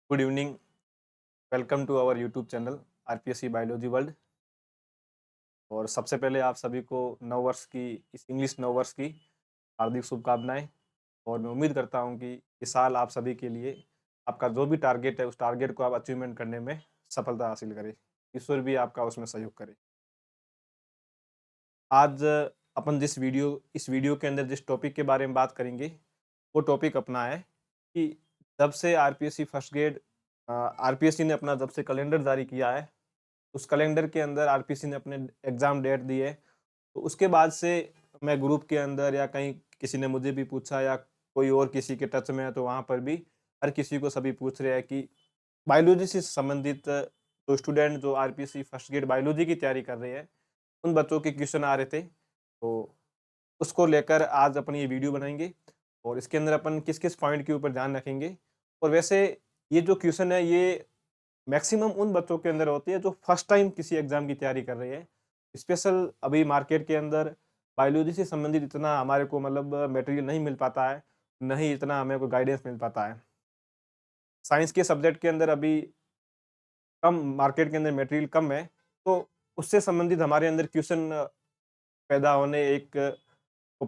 Good evening. Welcome to our YouTube channel RPSC biology world. और सबसे पहले आप सभी को नव वर्ष की इस इंग्लिश नव वर्ष की हार्दिक शुभकामनाएं। और मैं उम्मीद करता हूं कि इस साल आप सभी के लिए आपका जो भी टारगेट है उस टारगेट को आप अचीवमेंट करने में सफलता हासिल करें। ईश्वर भी आपका उसमें सहयोग करे। आज अपन इस वीडियो के अंदर जिस टॉपिक के बारे में बात करेंगे वो टॉपिक अपना है कि जब से आरपीएससी फर्स्ट ग्रेड आरपीएससी ने अपना जब से कैलेंडर जारी किया है, उस कैलेंडर के अंदर आरपीएससी ने अपने एग्ज़ाम डेट दी है। तो उसके बाद से मैं ग्रुप के अंदर या कहीं किसी ने मुझे भी पूछा या कोई और किसी के टच में है तो वहाँ पर भी हर किसी को सभी पूछ रहे हैं कि बायोलॉजी से संबंधित जो स्टूडेंट जो आरपीएससी फर्स्ट ग्रेड बायोलॉजी की तैयारी कर रहे हैं, उन बच्चों के क्वेश्चन आ रहे थे। तो उसको लेकर आज अपन ये वीडियो बनाएँगे और इसके अंदर अपन किस-किस पॉइंट के ऊपर ध्यान रखेंगे। और वैसे ये जो क्वेश्चन है ये मैक्सिमम उन बच्चों के अंदर होती है जो फर्स्ट टाइम किसी एग्जाम की तैयारी कर रहे हैं। स्पेशल अभी मार्केट के अंदर बायोलॉजी से संबंधित इतना हमारे को मतलब मटेरियल नहीं मिल पाता है, न ही इतना हमें कोई गाइडेंस मिल पाता है। साइंस के सब्जेक्ट के अंदर अभी कम मार्केट के अंदर मटेरियल कम है, तो उससे संबंधित हमारे अंदर क्वेश्चन पैदा होने एक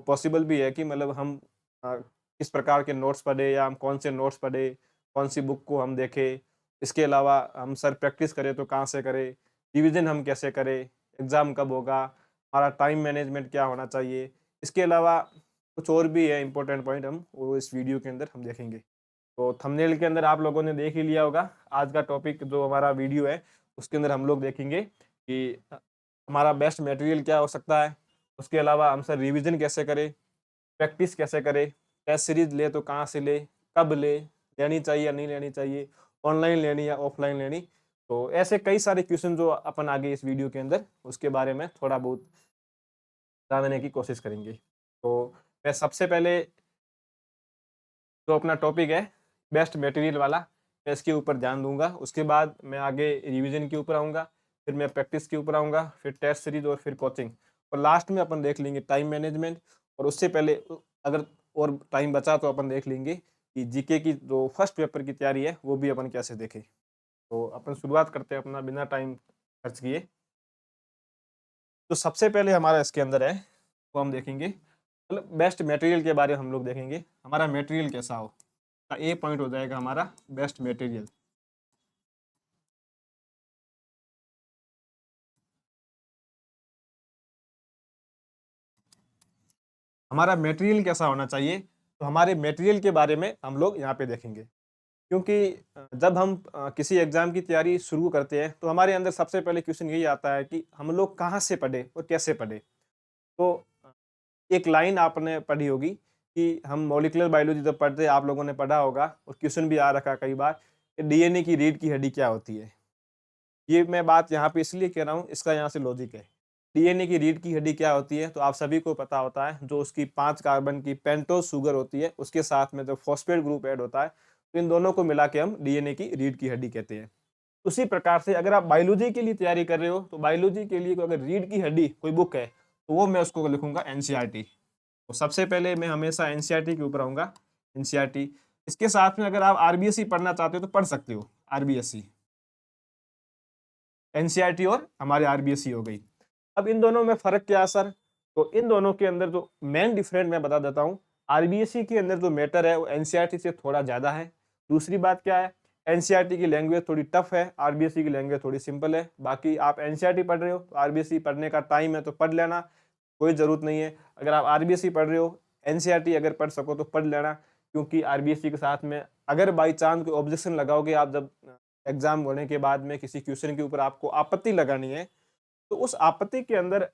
पॉसिबल भी है कि मतलब हम किस प्रकार के नोट्स पढ़े या हम कौन से नोट्स पढ़े, कौन सी बुक को हम देखें। इसके अलावा हम सर प्रैक्टिस करें तो कहाँ से करें, रिवीजन हम कैसे करें, एग्ज़ाम कब होगा, हमारा टाइम मैनेजमेंट क्या होना चाहिए। इसके अलावा कुछ और भी है इम्पोर्टेंट पॉइंट हम वो इस वीडियो के अंदर हम देखेंगे। तो थंबनेल के अंदर आप लोगों ने देख ही लिया होगा, आज का टॉपिक जो हमारा वीडियो है, उसके अंदर हम लोग देखेंगे कि हमारा बेस्ट मटेरियल क्या हो सकता है। उसके अलावा हम सर रिवीजन कैसे करें, प्रैक्टिस कैसे करें, टेस्ट सीरीज़ ले तो कहाँ से लें, कब लें, लेनी चाहिए या नहीं लेनी चाहिए, ऑनलाइन लेनी या ऑफलाइन लेनी। तो ऐसे कई सारे क्वेश्चन जो अपन आगे इस वीडियो के अंदर उसके बारे में थोड़ा बहुत जानने की कोशिश करेंगे। तो मैं सबसे पहले जो अपना टॉपिक है बेस्ट मटेरियल वाला, मैं इसके ऊपर ध्यान दूँगा। उसके बाद मैं आगे रिवीजन के ऊपर आऊँगा, फिर मैं प्रैक्टिस के ऊपर आऊँगा, फिर टेस्ट सीरीज़ और फिर कोचिंग। और लास्ट में अपन देख लेंगे टाइम मैनेजमेंट। और उससे पहले अगर और टाइम बचा तो अपन देख लेंगे कि जीके की जो फर्स्ट पेपर की तैयारी है वो भी अपन कैसे देखें। तो अपन शुरुआत करते हैं अपना बिना टाइम खर्च किए। तो सबसे पहले हमारा इसके अंदर है, वो हम देखेंगे मतलब बेस्ट मटेरियल के बारे में हम लोग देखेंगे, हमारा मटेरियल कैसा हो। ए पॉइंट हो जाएगा हमारा बेस्ट मटेरियल। हमारा मटेरियल कैसा होना चाहिए, तो हमारे मटेरियल के बारे में हम लोग यहाँ पे देखेंगे। क्योंकि जब हम किसी एग्जाम की तैयारी शुरू करते हैं तो हमारे अंदर सबसे पहले क्वेश्चन यही आता है कि हम लोग कहाँ से पढ़े और कैसे पढ़े। तो एक लाइन आपने पढ़ी होगी कि हम मॉलिक्यूलर बायोलॉजी जब पढ़ते हैं, आप लोगों ने पढ़ा होगा और क्वेश्चन भी आ रखा कई बार कि डीएनए की रीढ़ की हड्डी क्या होती है। ये मैं बात यहाँ पे इसलिए कह रहा हूँ, इसका यहाँ से लॉजिक है। डीएनए की रीढ़ की हड्डी क्या होती है, तो आप सभी को पता होता है, जो उसकी 5 कार्बन की पेंटोस शुगर होती है, उसके साथ में जब फॉस्फेट ग्रुप ऐड होता है, तो इन दोनों को मिला के हम डीएनए की रीढ़ की हड्डी कहते हैं। उसी प्रकार से अगर आप बायोलॉजी के लिए तैयारी कर रहे हो, तो बायोलॉजी के लिए अगर रीढ़ की हड्डी कोई बुक है, तो वो मैं उसको लिखूँगा एनसीईआरटी। तो सबसे पहले मैं हमेशा एनसीईआरटी के ऊपर आऊँगा, एनसीईआरटी। इसके साथ में अगर आप आरबीएसई पढ़ना चाहते हो, तो पढ़ सकते हो, आरबीएसई। एनसीईआरटी और हमारे आरबीएसई हो गई। अब इन दोनों में फ़र्क क्या है सर? तो इन दोनों के अंदर जो मेन डिफरेंट मैं बता देता हूँ, आरबीएसई के अंदर जो मैटर है वो एनसीईआरटी से थोड़ा ज़्यादा है। दूसरी बात क्या है? एनसीईआरटी की लैंग्वेज थोड़ी टफ है, आरबीएसई की लैंग्वेज थोड़ी सिंपल है। बाकी आप एनसीईआरटी पढ़ रहे हो, तो आरबीएसई पढ़ने का टाइम है तो पढ़ लेना, कोई ज़रूरत नहीं है। अगर आप आरबीएसई पढ़ रहे हो, एनसीईआरटी अगर पढ़ सको तो पढ़ लेना, क्योंकि आरबीएसई के साथ में अगर बाई चांस कोई ऑब्जेक्शन लगाओगे आप जब एग्ज़ाम होने के बाद में किसी क्वेश्चन के ऊपर आपको आपत्ति लगानी है, तो उस आपत्ति के अंदर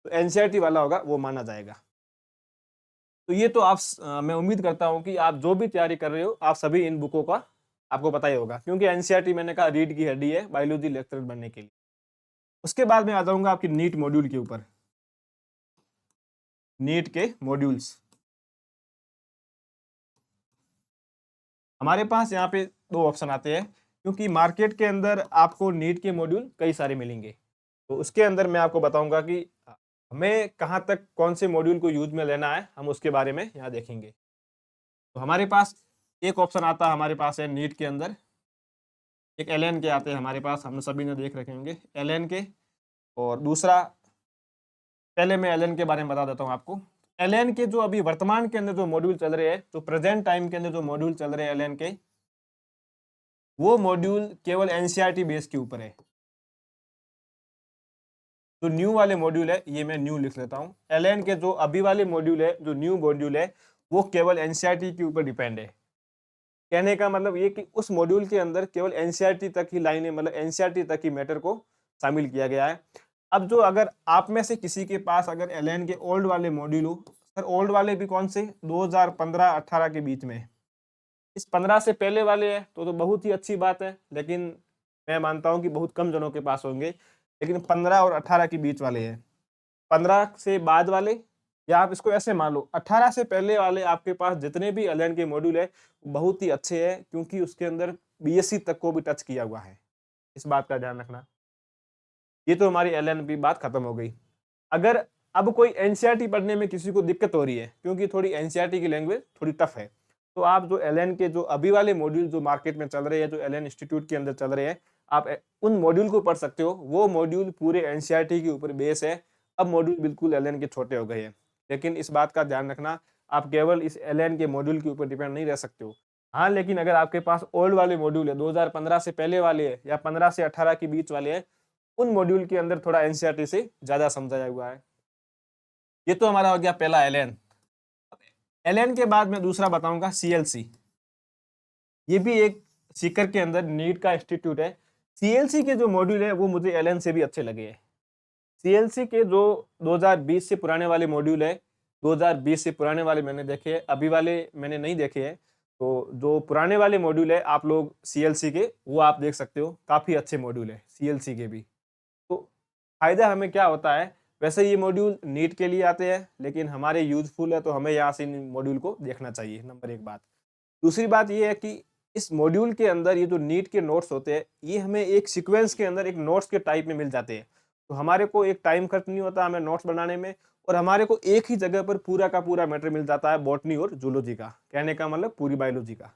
एनसीईआरटी वाला होगा वो माना जाएगा। तो ये तो मैं उम्मीद करता हूँ कि आप जो भी तैयारी कर रहे हो, आप सभी इन बुकों का आपको पता ही होगा, क्योंकि एनसीईआरटी मैंने कहा रीढ़ की हड्डी है बायोलॉजी लेक्चरर बनने के लिए। उसके बाद मैं आ जाऊँगा आपकी नीट मॉड्यूल के ऊपर। नीट के मॉड्यूल्स हमारे पास यहाँ पे 2 ऑप्शन आते हैं, क्योंकि मार्केट के अंदर आपको नीट के मॉड्यूल कई सारे मिलेंगे। तो उसके अंदर मैं आपको बताऊँगा कि हमें कहाँ तक कौन से मॉड्यूल को यूज़ में लेना है, हम उसके बारे में यहाँ देखेंगे। तो हमारे पास एक ऑप्शन आता है, हमारे पास है नीट के अंदर एक एलएन के आते हैं हमारे पास, हमने सभी ने देख रखे होंगे एलएन के। और दूसरा, पहले मैं एलएन के बारे में बता देता हूँ आपको। एलएन के जो अभी वर्तमान के अंदर जो मॉड्यूल चल रहे हैं, जो प्रेजेंट टाइम के अंदर जो मॉड्यूल चल रहे हैं एलएन के, वो मॉड्यूल केवल एनसीईआरटी बेस के ऊपर है। जो न्यू वाले मॉड्यूल है, ये मैं न्यू लिख लेता हूँ। एलएन के जो अभी वाले मॉड्यूल है, जो न्यू मॉड्यूल है, वो केवल एनसीईआरटी के ऊपर डिपेंड है। कहने का मतलब ये कि उस मॉड्यूल के अंदर केवल एनसीईआरटी तक ही लाइनें, मतलब एनसीईआरटी तक ही मैटर को शामिल किया गया है। अब जो अगर आप में से किसी के पास अगर एलएन के ओल्ड वाले मॉड्यूल हो, सर ओल्ड वाले भी कौन से, 2015-18 के बीच में, इस 15 से पहले वाले हैं तो बहुत ही अच्छी बात है, लेकिन मैं मानता हूं कि बहुत कम जनों के पास होंगे। लेकिन 15 और 18 के बीच वाले हैं, 15 से बाद वाले, या आप इसको ऐसे मान लो 18 से पहले वाले आपके पास जितने भी एलएन के मॉड्यूल है बहुत ही अच्छे हैं, क्योंकि उसके अंदर बीएससी तक को भी टच किया हुआ है। इस बात का ध्यान रखना। ये तो हमारी एलएन की बात खत्म हो गई। अगर अब कोई एनसीईआरटी पढ़ने में किसी को दिक्कत हो रही है, क्योंकि थोड़ी एनसीईआरटी की लैंग्वेज थोड़ी टफ है, तो आप जो एलएन के जो अभी वाले मॉड्यूल जो मार्केट में चल रहे हैं, जो एलएन इंस्टीट्यूट के अंदर चल रहे हैं, आप उन मॉड्यूल को पढ़ सकते हो। वो मॉड्यूल पूरे एनसीईआरटी के ऊपर बेस है। अब मॉड्यूल बिल्कुल एलएन के छोटे हो गए हैं, लेकिन इस बात का ध्यान रखना, आप केवल इस एलएन के मॉड्यूल के ऊपर डिपेंड नहीं रह सकते हो। हाँ, लेकिन अगर आपके पास ओल्ड वाले मॉड्यूल है, 2015 से पहले वाले है या 15 से 18 के बीच वाले है, उन मॉड्यूल के अंदर थोड़ा एनसीईआरटी से ज्यादा समझाया हुआ है। ये तो हमारा हो गया पहला एलएन। एलएन के बाद मैं दूसरा बताऊंगा सीएलसी। ये भी एक सीकर के अंदर नीट का इंस्टीट्यूट है। सीएलसी के जो मॉड्यूल है वो मुझे एलएन से भी अच्छे लगे हैं। सीएलसी के जो 2020 से पुराने वाले मॉड्यूल है, 2020 से पुराने वाले मैंने देखे हैं, अभी वाले मैंने नहीं देखे हैं। तो जो पुराने वाले मॉड्यूल है आप लोग सीएलसी के, वो आप देख सकते हो, काफी अच्छे मॉड्यूल है सीएलसी के भी। तो फायदा हमें क्या होता है, वैसे ये मॉड्यूल नीट के लिए आते हैं, लेकिन हमारे यूजफुल है तो हमें यहाँ से इन मॉड्यूल को देखना चाहिए, नंबर एक बात। दूसरी बात ये है कि इस मॉड्यूल के अंदर ये जो नीट के नोट्स होते हैं, ये हमें एक सीक्वेंस के अंदर एक नोट्स के टाइप में मिल जाते हैं। तो हमारे को एक टाइम खर्च नहीं होता हमें नोट्स बनाने में, और हमारे को एक ही जगह पर पूरा का पूरा मैटर मिल जाता है बॉटनी और जूलॉजी का, कहने का मतलब पूरी बायोलॉजी का।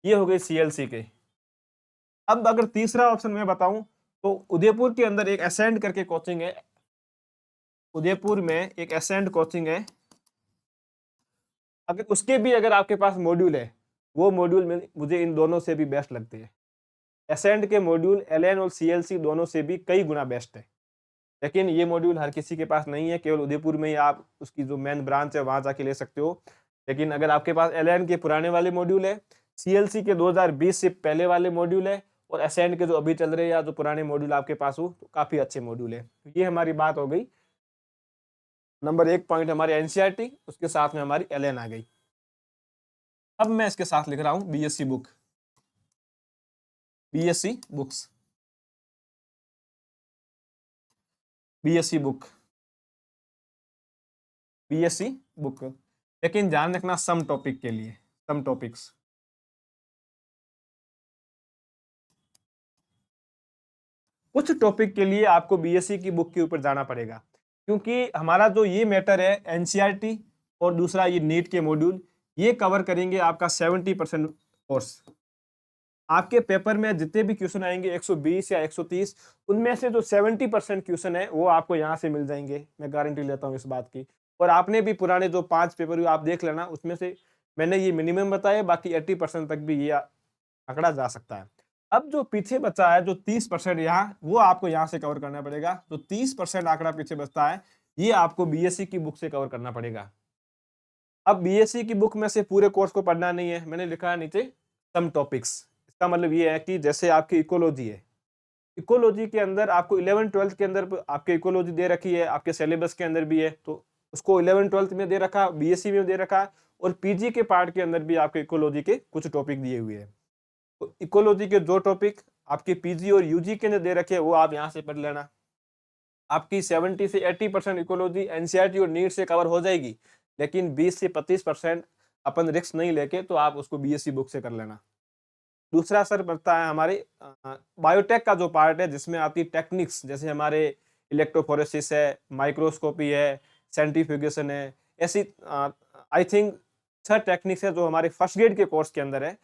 ये हो गई सीएलसी के। अब अगर तीसरा ऑप्शन मैं बताऊं, तो उदयपुर के अंदर एक एसेंड करके कोचिंग है। उदयपुर में एक एसेंड कोचिंग है। अगर उसके भी अगर आपके पास मॉड्यूल है, वो मॉड्यूल में मुझे इन दोनों से भी बेस्ट लगते हैं। एसेंड के मॉड्यूल एलएन और सीएलसी दोनों से भी कई गुना बेस्ट है। लेकिन ये मॉड्यूल हर किसी के पास नहीं है, केवल उदयपुर में ही आप उसकी जो मेन ब्रांच है वहां जाके ले सकते हो। लेकिन अगर आपके पास एलएन के पुराने वाले मॉड्यूल है, सीएलसी के 2020 से पहले वाले मॉड्यूल है, और एसेंड के जो अभी चल रहे हैं या जो पुराने मॉड्यूल आपके पास हो, तो काफी अच्छे मॉड्यूल है। तो ये हमारी बात हो गई। नंबर एक पॉइंट हमारी एनसीईआरटी, उसके साथ में हमारी एलएन आ गई। अब मैं इसके साथ लिख रहा हूं BSc book, BSc books, BSc book, BSc book. लेकिन ध्यान रखना सम टॉपिक के लिए, सम टॉपिक्स। कुछ टॉपिक के लिए आपको बीएससी की बुक के ऊपर जाना पड़ेगा, क्योंकि हमारा जो ये मैटर है एनसीईआरटी और दूसरा ये नीट के मॉड्यूल, ये कवर करेंगे आपका 70% कोर्स। आपके पेपर में जितने भी क्वेश्चन आएंगे 120 या 130, उनमें से जो 70% क्वेश्चन है वो आपको यहाँ से मिल जाएंगे, मैं गारंटी लेता हूँ इस बात की। और आपने भी पुराने जो 5 पेपर आप देख लेना, उसमें से मैंने ये मिनिमम बताया, बाकी 80% तक भी ये आंकड़ा जा सकता है। अब जो पीछे बचा है, जो 30% यहाँ, वो आपको यहाँ से कवर करना पड़ेगा। जो 30% आंकड़ा पीछे बचता है, ये आपको बीएससी की बुक से कवर करना पड़ेगा। अब बीएससी की बुक में से पूरे कोर्स को पढ़ना नहीं है, मैंने लिखा है नीचे सम टॉपिक्स। इसका मतलब ये है कि जैसे आपकी इकोलॉजी है, इकोलॉजी के अंदर आपको 11th-12th के अंदर आपके इकोलॉजी दे रखी है, आपके सिलेबस के अंदर भी है, तो उसको 11th-12th में दे रखा, बीएससी में दे रखा, और पीजी के पार्ट के अंदर भी आपके इकोलॉजी के कुछ टॉपिक दिए हुए हैं। तो इकोलॉजी के जो टॉपिक आपके पीजी और यूजी के अंदर दे रखे हैं, वो आप यहाँ से पढ़ लेना। आपकी 70 से 80% इकोलॉजी एनसीईआरटी और नीट से कवर हो जाएगी, लेकिन 20 से 25% अपन रिस्क नहीं लेके, तो आप उसको बीएससी बुक से कर लेना। दूसरा असर पड़ता है हमारे बायोटेक का जो पार्ट है, जिसमें आती टेक्निक्स, जैसे हमारे इलेक्ट्रोफोरेसिस है, माइक्रोस्कोपी है, सेंट्रीफ्यूगेशन है, ऐसी आई थिंक 6 टेक्निक्स है जो हमारे फर्स्ट ग्रेड के कोर्स के अंदर है।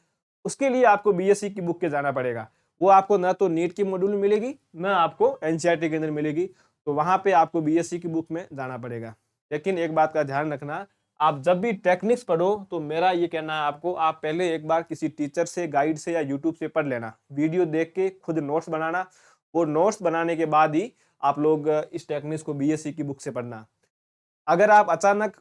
उसके लिए आपको बीएससी की बुक के जाना पड़ेगा। वो आपको ना तो नीट की मॉड्यूल में मिलेगी, ना आपको एनसीईआरटी के अंदर मिलेगी। तो वहाँ पे आपको बीएससी की बुक में जाना पड़ेगा। लेकिन एक बात का ध्यान रखना, आप जब भी टेक्निक्स पढ़ो तो मेरा ये कहना है आपको, आप पहले एक बार किसी टीचर से, गाइड से या यूट्यूब से पढ़ लेना। वीडियो देख के खुद नोट्स बनाना, और नोट्स बनाने के बाद ही आप लोग इस टेक्निक्स को बीएससी की बुक से पढ़ना। अगर आप अचानक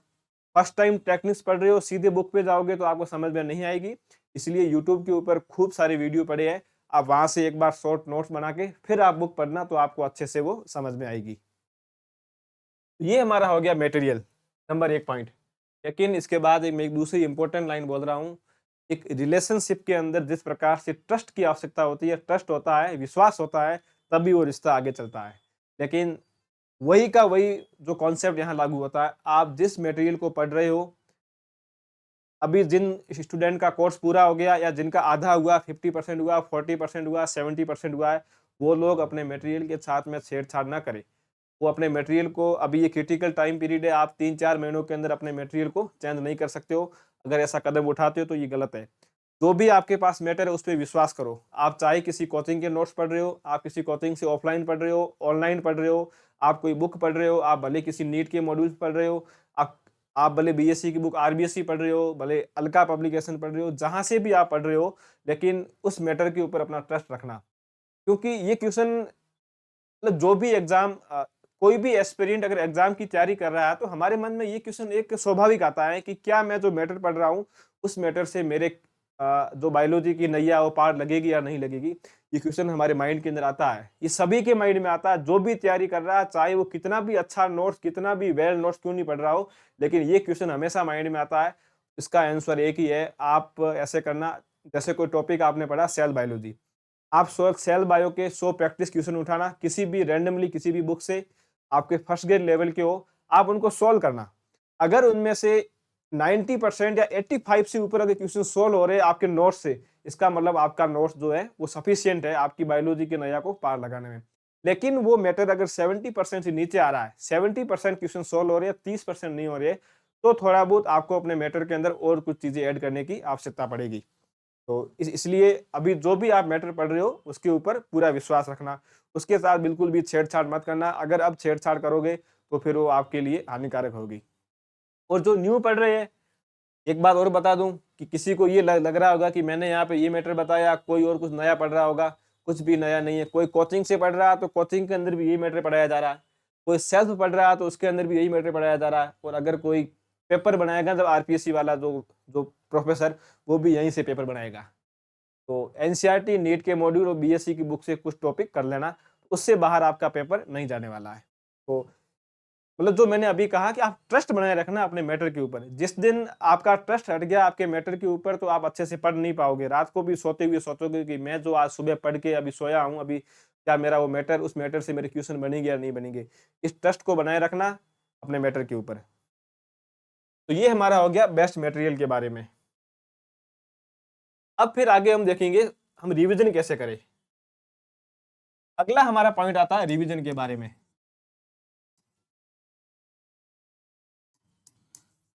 फर्स्ट टाइम टेक्निक्स पढ़ रहे हो, सीधे बुक पे जाओगे तो आपको समझ में नहीं आएगी। इसलिए यूट्यूब के ऊपर खूब सारे वीडियो पड़े हैं, आप वहां से एक बार शॉर्ट नोट्स बना के फिर आप बुक पढ़ना, तो आपको अच्छे से वो समझ में आएगी। ये हमारा हो गया मटेरियल, नंबर 1 पॉइंट। लेकिन इसके बाद मैं एक दूसरी इंपॉर्टेंट लाइन बोल रहा हूँ। एक रिलेशनशिप के अंदर जिस प्रकार से ट्रस्ट की आवश्यकता होती है, ट्रस्ट होता है, विश्वास होता है, तभी वो रिश्ता आगे चलता है। लेकिन वही का वही जो कॉन्सेप्ट यहाँ लागू होता है, आप जिस मटेरियल को पढ़ रहे हो, अभी जिन स्टूडेंट का कोर्स पूरा हो गया या जिनका आधा हुआ, 50% हुआ, 40% हुआ, 70% हुआ है, वो लोग अपने मटेरियल के साथ में छेड़छाड़ ना करें। वो अपने मटेरियल को, अभी ये क्रिटिकल टाइम पीरियड है, आप 3-4 महीनों के अंदर अपने मटेरियल को चेंज नहीं कर सकते हो। अगर ऐसा कदम उठाते हो तो ये गलत है। जो भी आपके पास मैटर है उस पे विश्वास करो। आप चाहे किसी कोचिंग के नोट्स पढ़ रहे हो, आप किसी कोचिंग से ऑफलाइन पढ़ रहे हो, ऑनलाइन पढ़ रहे हो, आप कोई बुक पढ़ रहे हो, आप भले किसी नीट के मॉड्यूल्स पढ़ रहे हो, आप भले बीएससी की बुक आरबीएससी पढ़ रहे हो, भले अलका पब्लिकेशन पढ़ रहे हो, जहाँ से भी आप पढ़ रहे हो, लेकिन उस मैटर के ऊपर अपना ट्रस्ट रखना। क्योंकि ये क्वेश्चन, मतलब जो भी एग्जाम, कोई भी एस्पिरेंट अगर एग्जाम की तैयारी कर रहा है तो हमारे मन में ये क्वेश्चन एक स्वाभाविक आता है कि क्या मैं जो मैटर पढ़ रहा हूँ उस मैटर से मेरे जो बायोलॉजी की नैया वो पार लगेगी या नहीं लगेगी। ये क्वेश्चन हमारे माइंड के अंदर आता है, ये सभी के माइंड में आता है। जो भी तैयारी कर रहा है, चाहे वो कितना भी अच्छा नोट्स, कितना भी वेल नोट्स क्यों नहीं पढ़ रहा हो, लेकिन ये क्वेश्चन हमेशा माइंड में आता है। इसका आंसर एक ही है, आप ऐसे करना, जैसे कोई टॉपिक आपने पढ़ा सेल बायोलॉजी, आप सेल बायो के 100 प्रैक्टिस क्वेश्चन उठाना, किसी भी रैंडमली किसी भी बुक से, आपके फर्स्ट ग्रेड लेवल के हो, आप उनको सॉल्व करना। अगर उनमें से 90% या 85 से ऊपर अगर क्वेश्चन सॉल्व हो रहे हैं आपके नोट्स से, इसका मतलब आपका नोट्स जो है वो सफिशिएंट है आपकी बायोलॉजी के नैया को पार लगाने में। लेकिन वो मैटर अगर 70% से नीचे आ रहा है, 70% क्वेश्चन सॉल्व हो रहे हैं, 30% नहीं हो रहे, तो थोड़ा बहुत आपको अपने मैटर के अंदर और कुछ चीजें ऐड करने की आवश्यकता पड़ेगी। तो इसलिए अभी जो भी आप मैटर पढ़ रहे हो उसके ऊपर पूरा विश्वास रखना, उसके साथ बिल्कुल भी छेड़छाड़ मत करना। अगर अब छेड़छाड़ करोगे तो फिर वो आपके लिए हानिकारक होगी। और जो न्यू पढ़ रहे हैं, एक बात और बता दूं कि किसी को ये लग रहा होगा कि मैंने यहाँ पे ये मैटर बताया, कोई और कुछ नया पढ़ रहा होगा, कुछ भी नया नहीं है। कोई कोचिंग से पढ़ रहा है तो कोचिंग के अंदर भी यही मैटर पढ़ाया जा रहा है, कोई सेल्फ पढ़ रहा है तो उसके अंदर भी यही मैटर पढ़ाया जा रहा है। और अगर कोई पेपर बनाएगा जब आरपीएससी वाला जो जो प्रोफेसर, वो भी यहीं से पेपर बनाएगा। तो एनसीईआरटी, नीट के मॉड्यूल और बीएससी की बुक से कुछ टॉपिक कर लेना, उससे बाहर आपका पेपर नहीं जाने वाला है। तो मतलब जो मैंने अभी कहा कि आप ट्रस्ट बनाए रखना अपने मैटर के ऊपर। जिस दिन आपका ट्रस्ट हट गया आपके मैटर के ऊपर, तो आप अच्छे से पढ़ नहीं पाओगे। रात को भी सोते हुए सोचोगे कि मैं जो आज सुबह पढ़ के अभी सोया हूँ, अभी क्या मेरा वो मैटर, उस मैटर से मेरे क्वेश्चन बनेंगे या नहीं बनेंगे। इस ट्रस्ट को बनाए रखना अपने मैटर के ऊपर। तो ये हमारा हो गया बेस्ट मटेरियल के बारे में। अब फिर आगे हम देखेंगे हम रिवीजन कैसे करें। अगला हमारा पॉइंट आता है रिवीजन के बारे में।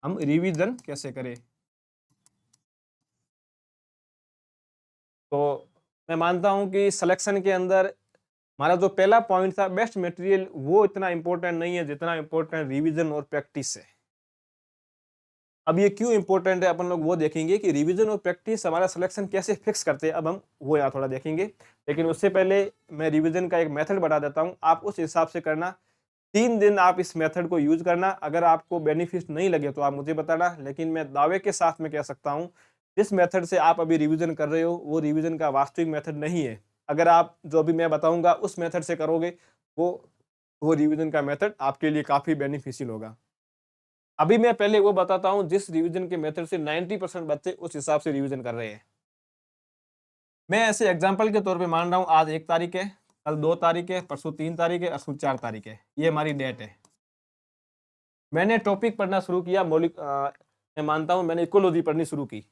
हम रिवीजन कैसे करें। तो मैं मानता हूं कि सिलेक्शन के अंदर हमारा जो पहला पॉइंट था बेस्ट मटेरियल, वो इतना इंपॉर्टेंट नहीं है जितना इंपॉर्टेंट रिवीजन और प्रैक्टिस है। अब ये क्यों इंपॉर्टेंट है अपन लोग वो देखेंगे कि रिवीजन और प्रैक्टिस हमारा सिलेक्शन कैसे फिक्स करते हैं। अब हम वो यहाँ थोड़ा देखेंगे, लेकिन उससे पहले मैं रिवीजन का एक मेथड बता देता हूँ, आप उस हिसाब से करना। 3 दिन आप इस मेथड को यूज करना। अगर आपको बेनिफिट नहीं लगे तो आप मुझे बताना, लेकिन मैं दावे के साथ में कह सकता हूँ जिस मेथड से आप अभी रिवीजन कर रहे हो वो रिवीजन का वास्तविक मेथड नहीं है। अगर आप जो भी मैं बताऊंगा उस मेथड से करोगे, वो वो रिवीजन का मेथड आपके लिए काफी बेनिफिशियल होगा। अभी मैं पहले वो बताता हूँ जिस रिवीजन के मेथड से 90% बच्चे उस हिसाब से रिवीजन कर रहे हैं। मैं ऐसे एग्जांपल के तौर पे मान रहा हूँ आज 1 तारीख है, कल 2 तारीख है, परसों 3 तारीख है, परसों 4 तारीख है, ये हमारी डेट है। मैंने टॉपिक पढ़ना शुरू किया मौलिक, मैं मानता हूँ मैंने इकोलॉजी पढ़नी शुरू की।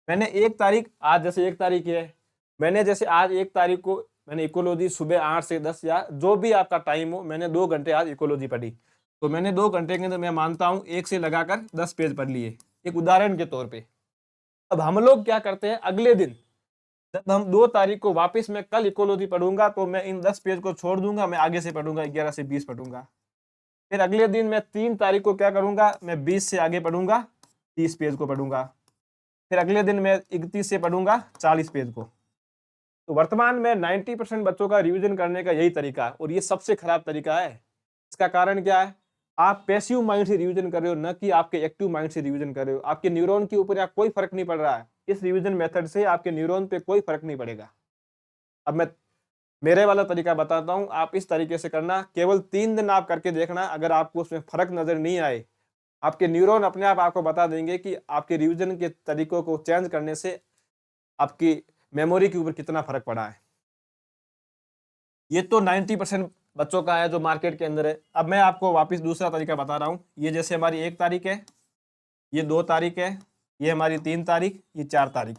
मैंने 1 तारीख, आज जैसे 1 तारीख है, मैंने जैसे आज 1 तारीख को मैंने इकोलॉजी सुबह 8 से 10 या जो भी आपका टाइम हो, मैंने 2 घंटे आज इकोलॉजी पढ़ी। तो मैंने 2 घंटे के अंदर मैं मानता हूँ 1 से लगाकर 10 पेज पढ़ लिए, एक उदाहरण के तौर पे। अब हम लोग क्या करते हैं, अगले दिन जब हम 2 तारीख को वापस मैं कल इकोलॉजी पढ़ूंगा तो मैं इन 10 पेज को छोड़ दूंगा, मैं आगे से पढ़ूंगा, 11 से 20 पढ़ूंगा। फिर अगले दिन मैं 3 तारीख को क्या करूंगा, मैं 20 से आगे पढ़ूंगा, 30 पेज को पढ़ूंगा। फिर अगले दिन मैं 31 से पढ़ूंगा 40 पेज को। तो वर्तमान में 90% बच्चों का रिवीजन करने का यही तरीका है और ये सबसे खराब तरीका है। इसका कारण क्या है? आप पैसिव माइंड से रिवीजन कर रहे हो, न कि आपके एक्टिव माइंड से रिवीजन कर रहे हो। आपके न्यूरॉन के ऊपर यहाँ कोई फर्क नहीं पड़ रहा है। इस रिवीजन मेथड से आपके न्यूरॉन पे कोई फर्क नहीं पड़ेगा। अब मैं मेरे वाला तरीका बताता हूँ, आप इस तरीके से करना। केवल 3 दिन आप करके देखना, अगर आपको उसमें फर्क नजर नहीं आए, आपके न्यूरॉन अपने आप आपको बता देंगे कि आपके रिवीजन के तरीकों को चेंज करने से आपकी मेमोरी के ऊपर कितना फर्क पड़ा है। ये तो 90% बच्चों का है जो मार्केट के अंदर है। अब मैं आपको वापस दूसरा तरीका बता रहा हूँ। ये जैसे हमारी 1 तारीख है, ये 2 तारीख है, ये हमारी 3 तारीख, ये 4 तारीख।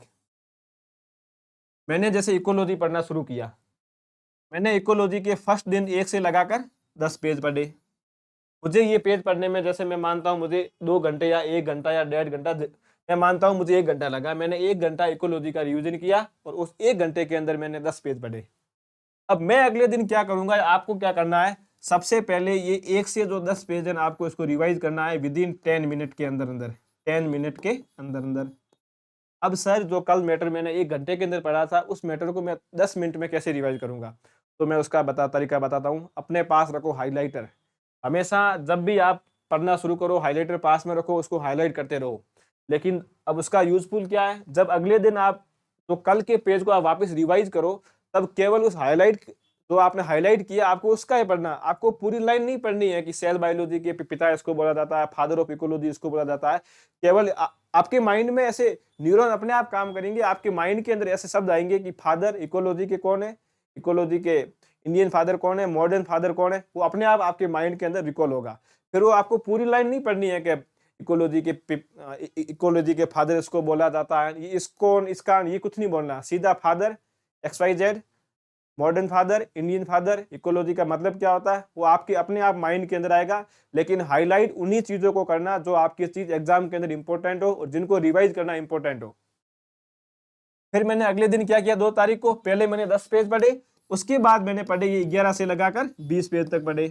मैंने जैसे इकोलॉजी पढ़ना शुरू किया, मैंने इकोलॉजी के फर्स्ट दिन 1 से लगाकर 10 पेज पढ़े। मुझे ये पेज पढ़ने में, जैसे मैं मानता हूँ मुझे 2 घंटे या 1 घंटा या 1.5 घंटा, मैं मानता हूँ मुझे 1 घंटा लगा। मैंने 1 घंटा इकोलॉजी का रिवीजन किया और उस 1 घंटे के अंदर मैंने 10 पेज पढ़े। अब मैं अगले दिन क्या करूंगा, आपको क्या करना है, सबसे पहले ये 1 से जो 10 पेज है आपको इसको रिवाइज करना है विदिन 10 मिनट के अंदर अंदर, 10 मिनट के अंदर अंदर। अब सर जो कल मैटर मैंने 1 घंटे के अंदर पढ़ा था, उस मैटर को मैं 10 मिनट में कैसे रिवाइज करूंगा? तो मैं उसका तरीका बताता हूँ। अपने पास रखो हाईलाइटर। हमेशा जब भी आप पढ़ना शुरू करो, हाईलाइटर पास में रखो, उसको हाईलाइट करते रहो। लेकिन अब उसका यूजफुल क्या है, जब अगले दिन आप तो कल के पेज को आप वापस रिवाइज करो, तब केवल उस हाईलाइट जो आपने हाईलाइट किया आपको उसका ही पढ़ना। आपको पूरी लाइन नहीं पढ़नी है कि सेल बायोलॉजी के पिता इसको बोला जाता है, फादर ऑफ इकोलॉजी इसको बोला जाता है। केवल आपके माइंड में ऐसे न्यूरॉन अपने आप काम करेंगे, आपके माइंड के अंदर ऐसे शब्द आएंगे कि फादर इकोलॉजी के कौन है, इकोलॉजी के इंडियन फादर कौन है, मॉडर्न फादर कौन है, वो अपने आप आपके माइंड के अंदर रिकॉल होगा। फिर वो आपको पूरी लाइन नहीं पढ़नी है कि इकोलॉजी के फादर इसको बोला जाता है, ये इसको इसका ये कुछ नहीं बोलना। सीधा father XYZ, modern father, Indian father, ecology का मतलब क्या होता है वो आपके अपने आप माइंड के अंदर आएगा। लेकिन हाईलाइट उन्हीं चीजों को करना जो आपकी चीज एग्जाम के अंदर इंपॉर्टेंट हो और जिनको रिवाइज करना इंपॉर्टेंट हो। फिर मैंने अगले दिन क्या किया, 2 तारीख को पहले मैंने 10 पेज पढ़े, उसके बाद मैंने पढ़े ये 11 से लगाकर 20 पेज तक पढ़े।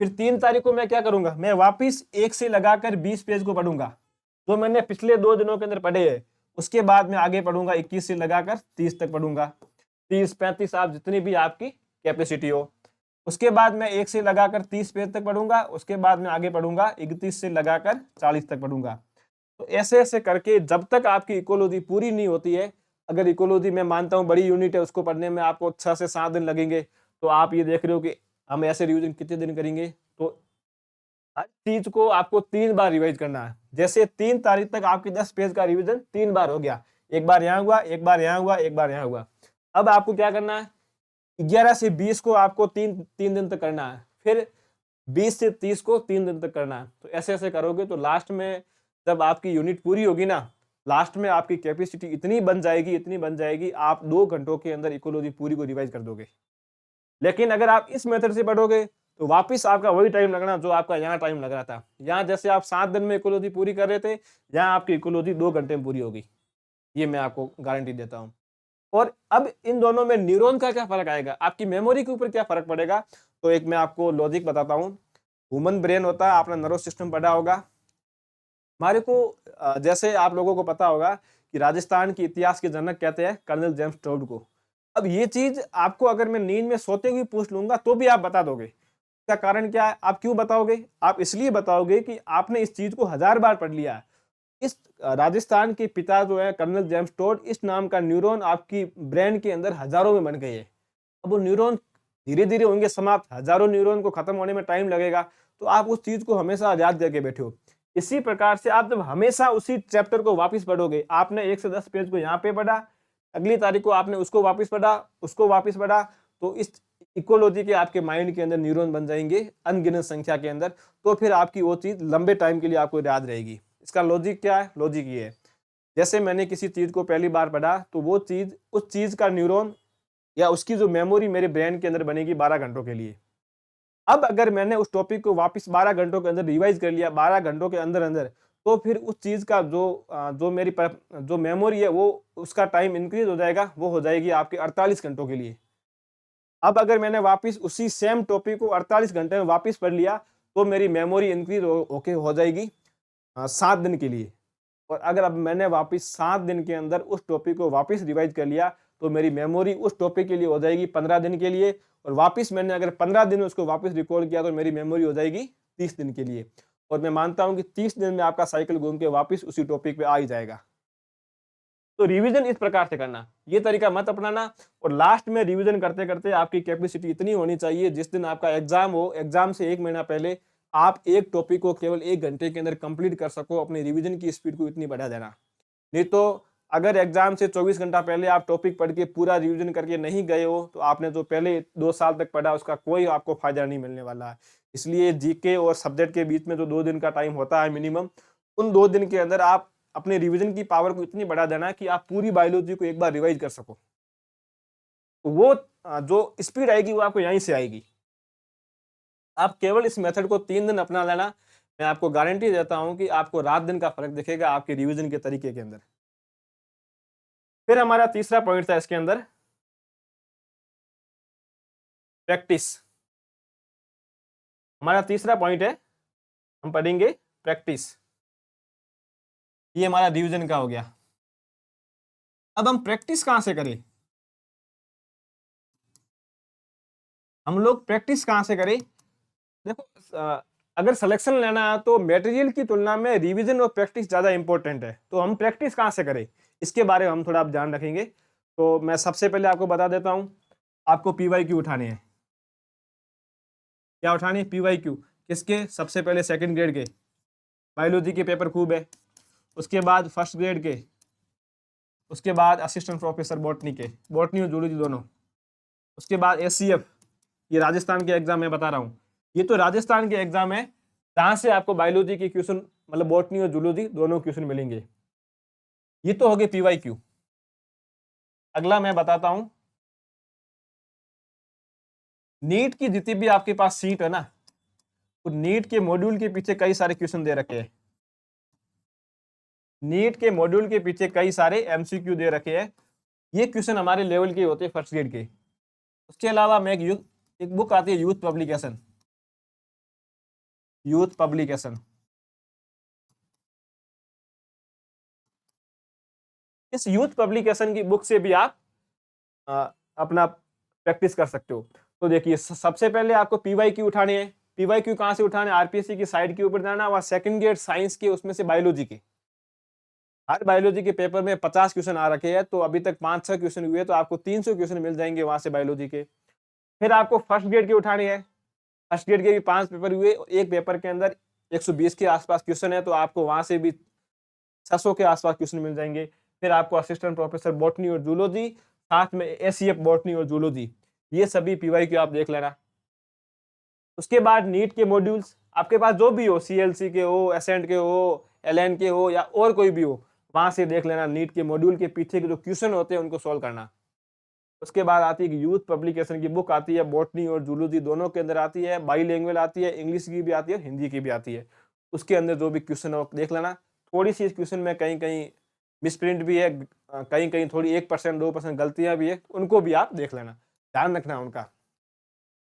फिर 3 तारीख को मैं क्या करूंगा, मैं वापिस 1 से लगाकर 20 पेज को पढ़ूंगा जो मैंने पिछले 2 दिनों के अंदर पढ़े है। उसके बाद मैं आगे पढ़ूंगा 21 से लगाकर 30 तक पढ़ूंगा, 30-35 आप जितनी भी आपकी कैपेसिटी हो। उसके बाद मैं 1 से लगाकर 30 पेज तक पढ़ूंगा, उसके बाद मैं आगे पढ़ूंगा 31 से लगाकर 40 तक पढ़ूंगा। तो ऐसे ऐसे करके जब तक आपकी इकोलॉजी पूरी नहीं होती है, अगर इकोलॉजी मैं मानता हूँ बड़ी यूनिट है, उसको पढ़ने में आपको 6 से 7 दिन लगेंगे, तो आप ये देख रहे हो कि हम ऐसे रिवीजन कितने दिन करेंगे। तो हर चीज को आपको 3 बार रिवाइज करना है। जैसे 3 तारीख तक आपकी 10 पेज का रिवीजन 3 बार हो गया, एक बार यहाँ हुआ, एक बार यहाँ हुआ, एक बार यहाँ हुआ। अब आपको क्या करना है, 11 से 20 को आपको 3 दिन तक करना है, फिर 20 से 30 को 3 दिन तक करना है। तो ऐसे ऐसे करोगे तो लास्ट में जब आपकी यूनिट पूरी होगी ना, लास्ट में आपकी कैपेसिटी इतनी बन जाएगी, आप 2 घंटों के अंदर इकोलॉजी पूरी को रिवाइज कर दोगे। लेकिन अगर आप इस मेथड से पढ़ोगे तो वापस आपका वही टाइम लगना जो आपका यहाँ टाइम लग रहा था। यहाँ जैसे आप 7 दिन में इकोलॉजी पूरी कर रहे थे, यहाँ आपकी इकोलॉजी 2 घंटे में पूरी होगी, ये मैं आपको गारंटी देता हूँ। और अब इन दोनों में न्यूरॉन का क्या फर्क आएगा, आपकी मेमोरी के ऊपर क्या फर्क पड़ेगा, तो एक मैं आपको लॉजिक बताता हूँ। ह्यूमन ब्रेन होता है, आपने नर्वस सिस्टम पढ़ा होगा। हमारे को जैसे आप लोगों को पता होगा कि राजस्थान के इतिहास के जनक कहते हैं कर्नल जेम्स टोड को। अब ये चीज आपको अगर मैं नींद में सोते हुए पूछ लूंगा तो भी आप बता दोगे। इसका कारण क्या है, आप क्यों बताओगे? आप इसलिए बताओगे कि आपने इस चीज को 1000 बार पढ़ लिया है। इस राजस्थान के पिता जो है कर्नल जेम्स टोड, इस नाम का न्यूरॉन आपकी ब्रेन के अंदर हजारों में बन गए हैं। अब वो न्यूरॉन धीरे धीरे होंगे समाप्त, हजारों न्यूरॉन को खत्म होने में टाइम लगेगा, तो आप उस चीज को हमेशा याद करके बैठे हो। इसी प्रकार से आप जब हमेशा उसी चैप्टर को वापस पढ़ोगे, आपने 1 से 10 पेज को यहाँ पे पढ़ा, अगली तारीख को आपने उसको वापस पढ़ा, उसको वापस पढ़ा, तो इस इकोलॉजी के आपके माइंड के अंदर न्यूरॉन बन जाएंगे अनगिनत संख्या के अंदर। तो फिर आपकी वो चीज लंबे टाइम के लिए आपको याद रहेगी। इसका लॉजिक क्या है? लॉजिक ये है, जैसे मैंने किसी चीज को पहली बार पढ़ा तो वो चीज, उस चीज का न्यूरॉन या उसकी जो मेमोरी मेरे ब्रेन के अंदर बनेगी 12 घंटों के लिए। अब अगर मैंने उस टॉपिक को वापस 12 घंटों के अंदर रिवाइज कर लिया, 12 घंटों के अंदर अंदर, तो फिर उस चीज़ का जो मेमोरी है वो उसका टाइम इंक्रीज़ हो जाएगा, वो हो जाएगी आपके 48 घंटों के लिए। अब अगर मैंने वापस उसी सेम टॉपिक को 48 घंटे में वापस पढ़ लिया, तो मेरी मेमोरी इंक्रीज़ हो जाएगी 7 दिन के लिए। और अगर अब मैंने वापस 7 दिन के अंदर उस टॉपिक को वापस रिवाइज़ कर लिया, तो मेरी मेमोरी उस टॉपिक के लिए हो जाएगी 15 दिन के लिए, और वापस मैंने अगर 15 दिन में उसको वापस रिकॉल किया, तो मेरी मेमोरी हो जाएगी 30 दिन के लिए। और मैं मानता हूँ कि 30 दिन में आपका साइकिल घूम के वापस उसी टॉपिक पे आ ही जाएगा। तो रिवीजन इस प्रकार से करना, ये तरीका मत अपनाना। और लास्ट में रिवीजन करते-करते आपकी कैपेसिटी इतनी होनी चाहिए, जिस दिन आपका एग्ज़ाम हो, एग्ज़ाम से 1 महीना पहले आप एक टॉपिक को केवल 1 घंटे के अंदर कंप्लीट कर सको। अपनी रिवीजन की स्पीड को इतनी बढ़ा देना। नहीं तो अगर एग्ज़ाम से 24 घंटा पहले आप टॉपिक पढ़ के पूरा रिवीजन करके नहीं गए हो, तो आपने जो पहले 2 साल तक पढ़ा उसका कोई आपको फ़ायदा नहीं मिलने वाला है। इसलिए जीके और सब्जेक्ट के बीच में जो 2 दिन का टाइम होता है मिनिमम, उन 2 दिन के अंदर आप अपने रिवीजन की पावर को इतनी बढ़ा देना कि आप पूरी बायोलॉजी को एक बार रिवाइज कर सको। तो वो जो स्पीड आएगी वो आपको यहीं से आएगी। आप केवल इस मेथड को 3 दिन अपना लेना, मैं आपको गारंटी देता हूँ कि आपको रात-दिन का फ़र्क दिखेगा आपके रिवीजन के तरीके के अंदर। फिर हमारा तीसरा पॉइंट था इसके अंदर, प्रैक्टिस। हमारा तीसरा पॉइंट है, हम पढ़ेंगे प्रैक्टिस। ये हमारा रिवीजन का हो गया। अब हम प्रैक्टिस कहाँ से करें? हम लोग प्रैक्टिस कहाँ से करें? देखो, अगर सिलेक्शन लेना है तो मटेरियल की तुलना में रिवीजन और प्रैक्टिस ज़्यादा इंपॉर्टेंट है। तो हम प्रैक्टिस कहाँ से करें, इसके बारे में हम थोड़ा आप ध्यान रखेंगे। तो मैं सबसे पहले आपको बता देता हूँ, आपको पीवाईक्यू उठाने हैं। क्या उठाने हैं? पीवाईक्यू। किसके? सबसे पहले सेकंड ग्रेड के बायोलॉजी के पेपर खूब है, उसके बाद फर्स्ट ग्रेड के, उसके बाद असिस्टेंट प्रोफेसर बॉटनी के, बॉटनी और जूलॉजी दोनों, उसके बाद एससीएफ। ये राजस्थान के एग्जाम मैं बता रहा हूँ, ये तो राजस्थान के एग्जाम है जहां से आपको बायोलॉजी के क्वेश्चन, मतलब बॉटनी और जूलॉजी दोनों क्वेश्चन मिलेंगे। ये तो हो गए पीवाईक्यू। अगला मैं बताता हूं, नीट की जितनी भी आपके पास सीट है ना, तो नीट के मॉड्यूल के पीछे कई सारे क्वेश्चन दे रखे हैं। नीट के मॉड्यूल के पीछे कई सारे एमसीक्यू दे रखे हैं। ये क्वेश्चन हमारे लेवल के होते हैं, फर्स्ट ग्रेड के। उसके अलावा मैं एक बुक आती है यूथ पब्लिकेशन, यूथ पब्लिकेशन। इस यूथ पब्लिकेशन की बुक से भी आप अपना प्रैक्टिस कर सकते हो। तो देखिए, सबसे पहले आपको पीवाईक्यू उठाने हैं। पीवाईक्यू कहाँ से उठाने? आरपीएससी की साइट के ऊपर जाना, वहाँ सेकंड ग्रेड साइंस के, उसमें से बायोलॉजी के। हर बायोलॉजी के पेपर में 50 क्वेश्चन आ रखे हैं, तो अभी तक 5-6 क्वेश्चन हुए, तो आपको 300 क्वेश्चन मिल जाएंगे वहां से बायोलॉजी के। फिर आपको फर्स्ट ग्रेड के उठाने हैं। फर्स्ट ग्रेड के भी 5 पेपर हुए, एक पेपर के अंदर 120 के आसपास क्वेश्चन है, तो आपको वहां से भी 600 के आसपास क्वेश्चन मिल जाएंगे। फिर आपको असिस्टेंट प्रोफेसर बॉटनी और जूलॉजी, साथ में एसीएफ बॉटनी और जूलॉजी, ये सभी पीवाईक्यू आप देख लेना। उसके बाद नीट के मॉड्यूल्स आपके पास जो भी हो, सीएलसी के हो, एसेंट के हो, एलएन के हो, या और कोई भी हो, वहां से देख लेना। नीट के मॉड्यूल के पीछे के जो क्वेश्चन होते हैं उनको सोल्व करना। उसके बाद आती है यूथ पब्लिकेशन की बुक आती है, बॉटनी और जूलॉजी दोनों के अंदर आती है, बाईलैंग्वेज आती है, इंग्लिश की भी आती है, हिंदी की भी आती है। उसके अंदर जो भी क्वेश्चन है वो देख लेना। थोड़ी सी इस क्वेश्चन में कहीं कहीं मिसप्रिंट भी है, कहीं कहीं थोड़ी 1% 2% गलतियां भी है, उनको भी आप देख लेना, ध्यान रखना उनका।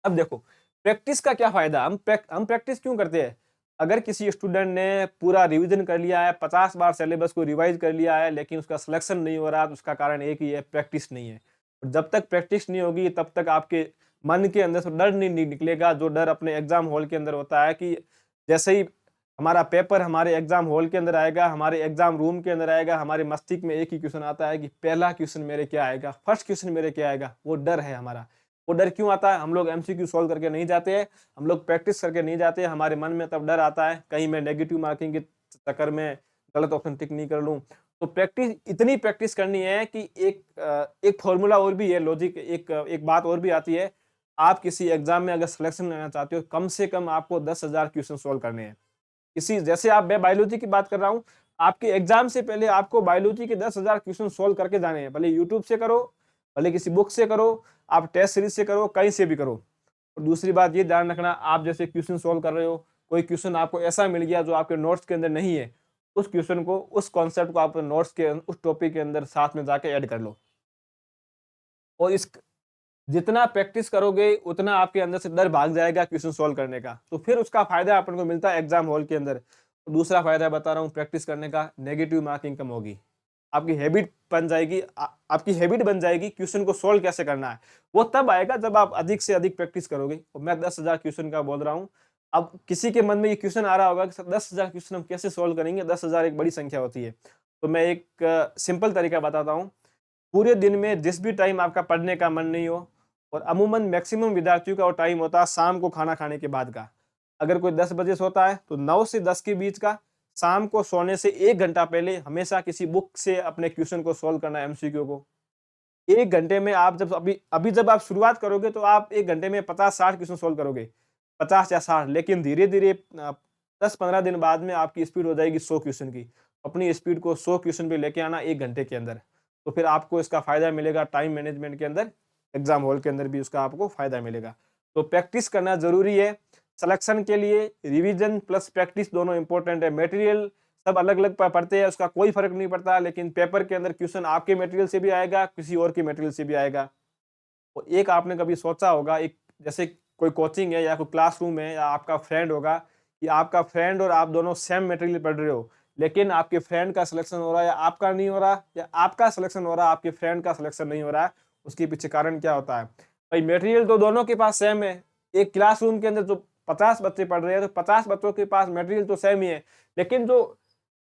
अब देखो, प्रैक्टिस का क्या फायदा? हम प्रैक्टिस क्यों करते हैं? अगर किसी स्टूडेंट ने पूरा रिवीजन कर लिया है, 50 बार सिलेबस को रिवाइज कर लिया है, लेकिन उसका सिलेक्शन नहीं हो रहा, तो उसका कारण एक ही है, प्रैक्टिस नहीं है। और जब तक प्रैक्टिस नहीं होगी, तब तक आपके मन के अंदर से डर नहीं निकलेगा, जो डर अपने एग्जाम हॉल के अंदर होता है कि जैसे ही हमारा पेपर हमारे एग्जाम हॉल के अंदर आएगा, हमारे एग्जाम रूम के अंदर आएगा, हमारे मस्तिष्क में एक ही क्वेश्चन आता है कि पहला क्वेश्चन मेरे क्या आएगा, फर्स्ट क्वेश्चन मेरे क्या आएगा। वो डर है हमारा। वो डर क्यों आता है? हम लोग एमसीक्यू सॉल्व करके नहीं जाते हैं, हम लोग प्रैक्टिस करके नहीं जाते हैं, हमारे मन में तब डर आता है कहीं मैं नेगेटिव मार्किंग के चक्कर में गलत ऑप्शन टिक नहीं कर लूं। तो प्रैक्टिस, इतनी प्रैक्टिस करनी है कि एक फॉर्मूला और भी है, लॉजिक, एक बात और भी आती है। आप किसी एग्जाम में अगर सिलेक्शन लेना चाहते हो, कम से कम आपको 10,000 क्वेश्चन सॉल्व करने हैं। किसी, जैसे आप, मैं बायोलॉजी की बात कर रहा हूँ, आपके एग्जाम से पहले आपको बायोलॉजी के 10,000 क्वेश्चन सॉल्व करके जाने हैं। भले यूट्यूब से करो, भले किसी बुक से करो, आप टेस्ट सीरीज से करो, कहीं से भी करो। और दूसरी बात ये ध्यान रखना, आप जैसे क्वेश्चन सॉल्व कर रहे हो, कोई क्वेश्चन आपको ऐसा मिल गया जो आपके नोट्स के अंदर नहीं है, उस क्वेश्चन को, उस कॉन्सेप्ट को आप नोट्स के उस टॉपिक के अंदर साथ में जाके ऐड कर लो। और इस जितना प्रैक्टिस करोगे उतना आपके अंदर से डर भाग जाएगा क्वेश्चन सॉल्व करने का, तो फिर उसका फायदा अपन को मिलता है एग्जाम हॉल के अंदर। दूसरा फायदा बता रहा हूँ प्रैक्टिस करने का, नेगेटिव मार्किंग कम होगी, आपकी हैबिट बन जाएगी। आपकी हैबिट बन जाएगी क्वेश्चन को सोल्व कैसे करना है। वो तब आएगा जब आप अधिक से अधिक प्रैक्टिस करोगे। और मैं 10,000 क्वेश्चन का बोल रहा हूँ। अब किसी के मन में ये क्वेश्चन आ रहा होगा कि 10,000 क्वेश्चन हम कैसे सोल्व करेंगे, 10,000 एक बड़ी संख्या होती है। तो मैं एक सिंपल तरीका बताता हूँ। पूरे दिन में जिस भी टाइम आपका पढ़ने का मन नहीं हो, और अमूमन मैक्सिमम विद्यार्थियों का वो टाइम होता है शाम को खाना खाने के बाद का। अगर कोई 10 बजे सोता है तो 9 से 10 के बीच का, शाम को सोने से 1 घंटा पहले हमेशा किसी बुक से अपने क्वेश्चन को सोल्व करना है, एमसीक्यू को। 1 घंटे में आप जब अभी जब आप शुरुआत करोगे तो आप 1 घंटे में 50-60 क्वेश्चन सोल्व करोगे, 50 या 60। लेकिन धीरे-धीरे 10-15 दिन बाद में आपकी स्पीड हो जाएगी 100 क्वेश्चन की। अपनी स्पीड को 100 क्वेश्चन पे लेके आना 1 घंटे के अंदर। तो फिर आपको इसका फायदा मिलेगा टाइम मैनेजमेंट के अंदर, एग्जाम हॉल के अंदर भी उसका आपको फायदा मिलेगा। तो प्रैक्टिस करना जरूरी है। सिलेक्शन के लिए रिवीजन प्लस प्रैक्टिस दोनों इंपॉर्टेंट है। मटेरियल सब अलग अलग पढ़ते हैं, उसका कोई फर्क नहीं पड़ता, लेकिन पेपर के अंदर क्वेश्चन आपके मटेरियल से भी आएगा, किसी और के मटेरियल से भी आएगा। और एक आपने कभी सोचा होगा, एक जैसे कोई कोचिंग है या कोई क्लासरूम है, या आपका फ्रेंड होगा, कि आपका फ्रेंड और आप दोनों सेम मटेरियल पढ़ रहे हो, लेकिन आपके फ्रेंड का सिलेक्शन हो रहा है या आपका नहीं हो रहा, या आपका सिलेक्शन हो रहा है आपके फ्रेंड का सिलेक्शन नहीं हो रहा है। उसके पीछे कारण क्या होता है? भाई मटेरियल तो दोनों के पास सेम है। एक क्लासरूम के अंदर जो 50 बच्चे पढ़ रहे हैं, तो 50 बच्चों के पास मटेरियल तो सेम ही है, लेकिन जो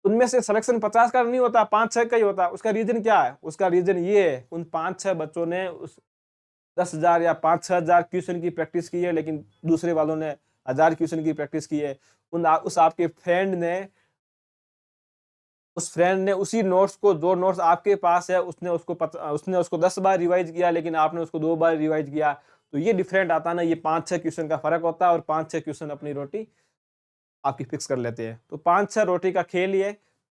उनमें से सिलेक्शन 50 का नहीं होता, 5-6 का ही होता है। उसका रीजन क्या है? उसका रीजन ये है, उन 5-6 बच्चों ने उस 10,000 या 5-6 हजार क्वेश्चन की प्रैक्टिस की है, लेकिन दूसरे वालों ने 1000 क्वेश्चन की प्रैक्टिस की है। उस आपके फ्रेंड ने, उस फ्रेंड ने उसी नोट्स को, जो नोट्स आपके पास है, उसने उसको 10 बार रिवाइज किया, लेकिन आपने उसको 2 बार रिवाइज किया। तो ये डिफरेंट आता है ना, ये 5-6 क्वेश्चन का फर्क होता है, और 5-6 क्वेश्चन अपनी रोटी आपकी फिक्स कर लेते हैं। तो 5-6 रोटी का खेल ही है,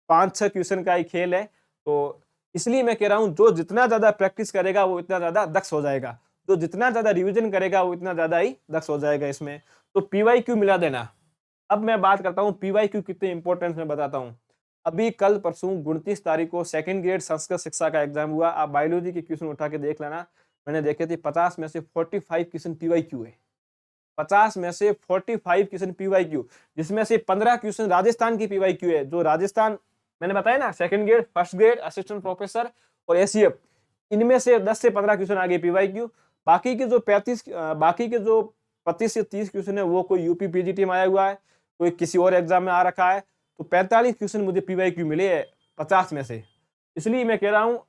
5-6 क्वेश्चन का ही खेल है। तो इसलिए मैं कह रहा हूँ, जो जितना ज्यादा प्रैक्टिस करेगा वो इतना ज्यादा दक्ष हो जाएगा, जो जितना ज्यादा रिविजन करेगा वो इतना ज्यादा ही दक्ष हो जाएगा इसमें। तो पीवाईक्यू मिला देना। अब मैं बात करता हूँ पीवाईक्यू कितने इंपॉर्टेंट मैं बताता हूँ। अभी कल परसों 29 तारीख को सेकंड ग्रेड संस्कृत शिक्षा का एग्जाम हुआ। आप बायोलॉजी के क्वेश्चन उठा के देख लेना, मैंने देखे थे 50 में से 45 क्वेश्चन पीवाईक्यू है। 50 में से 45 क्वेश्चन पीवाईक्यू, जिसमें से 15 क्वेश्चन राजस्थान की पीवाईक्यू है। जो राजस्थान मैंने बताया ना, second grade, first grade, assistant professor और एसीएफ, इनमें से 10 से 15 क्वेश्चन आ गए पीवाईक्यू। बाकी के जो 25 से 30 क्वेश्चन है वो कोई यूपी पीजीटी में आया हुआ है, कोई किसी और एग्जाम में आ रखा है। तो 45 क्वेश्चन मुझे पीवाईक्यू मिले हैं 50 में से। इसलिए मैं कह रहा हूँ,